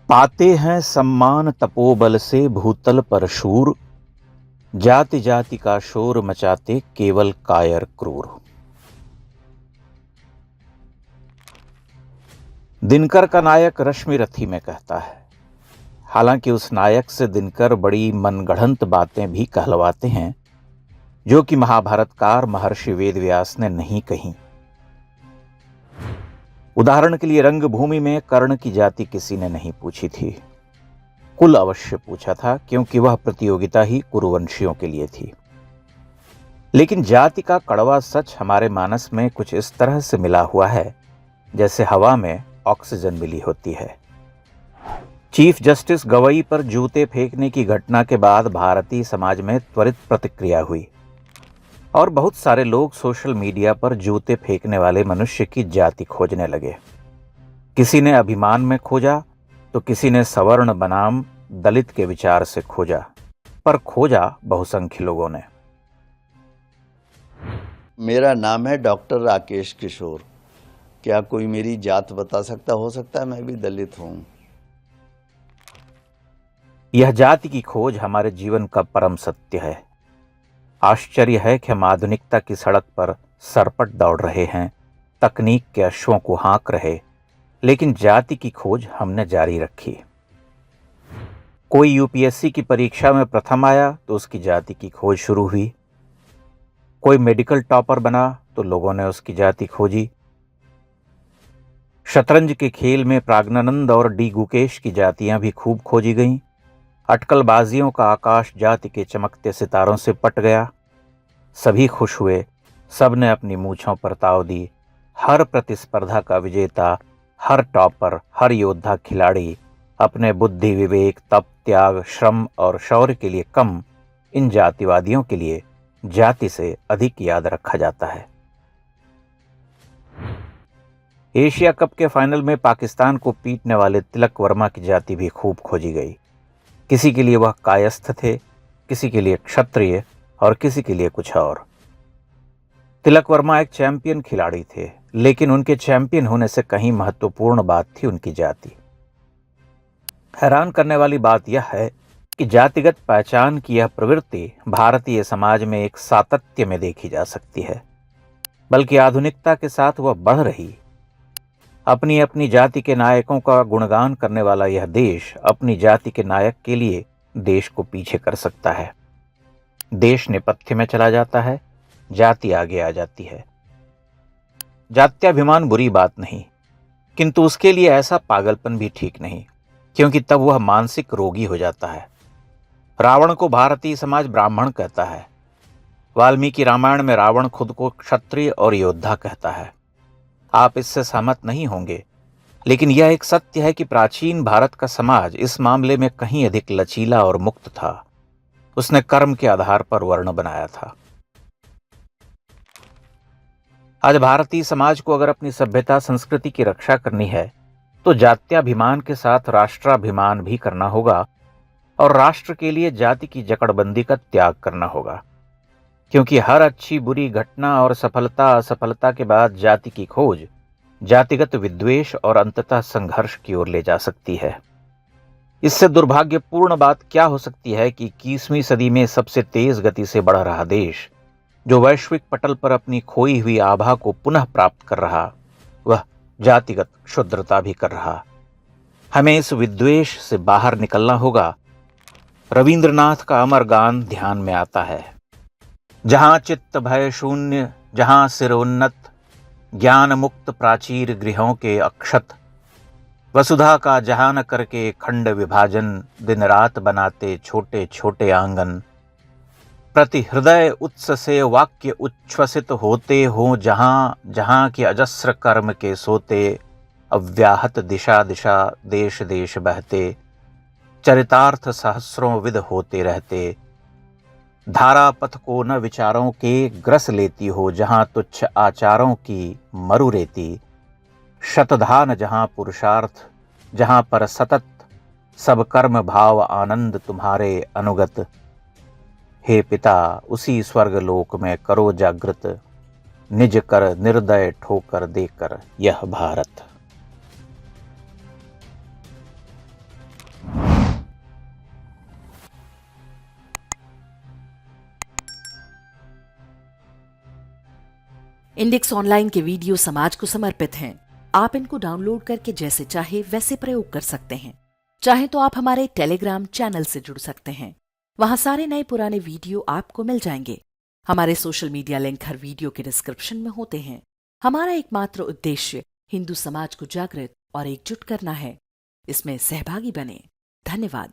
पाते हैं सम्मान तपोबल से भूतल पर शूर, जाति जाति का शोर मचाते केवल कायर क्रूर। दिनकर का नायक रश्मि रथी में कहता है। हालांकि उस नायक से दिनकर बड़ी मनगढ़ंत बातें भी कहलवाते हैं जो कि महाभारतकार महर्षि वेदव्यास ने नहीं कही। उदाहरण के लिए रंगभूमि में कर्ण की जाति किसी ने नहीं पूछी थी, कुल अवश्य पूछा था, क्योंकि वह प्रतियोगिता ही कुरुवंशियों के लिए थी। लेकिन जाति का कड़वा सच हमारे मानस में कुछ इस तरह से मिला हुआ है जैसे हवा में ऑक्सीजन मिली होती है। चीफ जस्टिस गवई पर जूते फेंकने की घटना के बाद भारतीय समाज में त्वरित प्रतिक्रिया हुई और बहुत सारे लोग सोशल मीडिया पर जूते फेंकने वाले मनुष्य की जाति खोजने लगे। किसी ने अभिमान में खोजा तो किसी ने सवर्ण बनाम दलित के विचार से खोजा, पर खोजा बहुसंख्य लोगों ने। मेरा नाम है डॉक्टर राकेश किशोर। क्या कोई मेरी जात बता सकता? हो सकता है मैं भी दलित हूँ। यह जाति की खोज हमारे जीवन का परम सत्य है। आश्चर्य है कि हम आधुनिकता की सड़क पर सरपट दौड़ रहे हैं, तकनीक के अश्वों को हाँक रहे, लेकिन जाति की खोज हमने जारी रखी। कोई यूपीएससी की परीक्षा में प्रथम आया तो उसकी जाति की खोज शुरू हुई। कोई मेडिकल टॉपर बना तो लोगों ने उसकी जाति खोजी। शतरंज के खेल में प्राज्ञानंद और डी गुकेश की जातियां भी खूब खोजी गईं। अटकलबाजियों का आकाश जाति के चमकते सितारों से पट गया। सभी खुश हुए, सब ने अपनी मूंछों पर ताव दी। हर प्रतिस्पर्धा का विजेता, हर टॉपर, हर योद्धा खिलाड़ी अपने बुद्धि, विवेक, तप, त्याग, श्रम और शौर्य के लिए कम इन जातिवादियों के लिए जाति से अधिक याद रखा जाता है। एशिया कप के फाइनल में पाकिस्तान को पीटने वाले तिलक वर्मा की जाति भी खूब खोजी गई। किसी के लिए वह कायस्थ थे, किसी के लिए क्षत्रिय और किसी के लिए कुछ और। तिलक वर्मा एक चैंपियन खिलाड़ी थे, लेकिन उनके चैंपियन होने से कहीं महत्वपूर्ण बात थी उनकी जाति। हैरान करने वाली बात यह है कि जातिगत पहचान की यह प्रवृत्ति भारतीय समाज में एक सातत्य में देखी जा सकती है, बल्कि आधुनिकता के साथ वह बढ़ रही। अपनी अपनी जाति के नायकों का गुणगान करने वाला यह देश अपनी जाति के नायक के लिए देश को पीछे कर सकता है। देश नेपथ्य में चला जाता है, जाति आगे आ जाती है। जात्याभिमान बुरी बात नहीं, किंतु उसके लिए ऐसा पागलपन भी ठीक नहीं, क्योंकि तब वह मानसिक रोगी हो जाता है। रावण को भारतीय समाज ब्राह्मण कहता है। वाल्मीकि रामायण में रावण खुद को क्षत्रिय और योद्धा कहता है। आप इससे सहमत नहीं होंगे, लेकिन यह एक सत्य है कि प्राचीन भारत का समाज इस मामले में कहीं अधिक लचीला और मुक्त था। उसने कर्म के आधार पर वर्ण बनाया था। आज भारतीय समाज को अगर अपनी सभ्यता संस्कृति की रक्षा करनी है तो जात्याभिमान के साथ राष्ट्राभिमान भी करना होगा और राष्ट्र के लिए जाति की जकड़बंदी का त्याग करना होगा, क्योंकि हर अच्छी बुरी घटना और सफलता असफलता के बाद जाति की खोज जातिगत विद्वेष और अंततः संघर्ष की ओर ले जा सकती है। इससे दुर्भाग्यपूर्ण बात क्या हो सकती है कि 21वीं सदी में सबसे तेज गति से बढ़ रहा देश, जो वैश्विक पटल पर अपनी खोई हुई आभा को पुनः प्राप्त कर रहा, वह जातिगत क्षुद्रता भी कर रहा। हमें इस विद्वेष से बाहर निकलना होगा। रविंद्रनाथ का अमर गान ध्यान में आता है। जहां चित्त भय शून्य, जहां सिरोन्नत, ज्ञान मुक्त प्राचीर गृहों के अक्षत, वसुधा का जहां न करके खंड विभाजन, दिन रात बनाते छोटे छोटे आंगन, प्रति हृदय उत्स से वाक्य उच्छ्वसित होते हो, जहां जहां के अजस्र कर्म के सोते, अव्याहत दिशा दिशा देश देश बहते, चरितार्थ सहस्रों विध होते रहते, धारा पथ को न विचारों के ग्रस लेती हो, जहां तुच्छ आचारों की मरु रेती, शतधान जहां पुरुषार्थ, जहां पर सतत सब कर्म भाव आनंद तुम्हारे अनुगत, हे पिता उसी स्वर्ग लोक में करो जागृत, निज कर निर्दय ठोकर देकर यह भारत। इंडेक्स ऑनलाइन के वीडियो समाज को समर्पित हैं। आप इनको डाउनलोड करके जैसे चाहे वैसे प्रयोग कर सकते हैं। चाहे तो आप हमारे टेलीग्राम चैनल से जुड़ सकते हैं। वहां सारे नए पुराने वीडियो आपको मिल जाएंगे। हमारे सोशल मीडिया लिंक हर वीडियो के डिस्क्रिप्शन में होते हैं। हमारा एकमात्र उद्देश्य हिंदू समाज को जागृत और एकजुट करना है। इसमें सहभागी बने। धन्यवाद।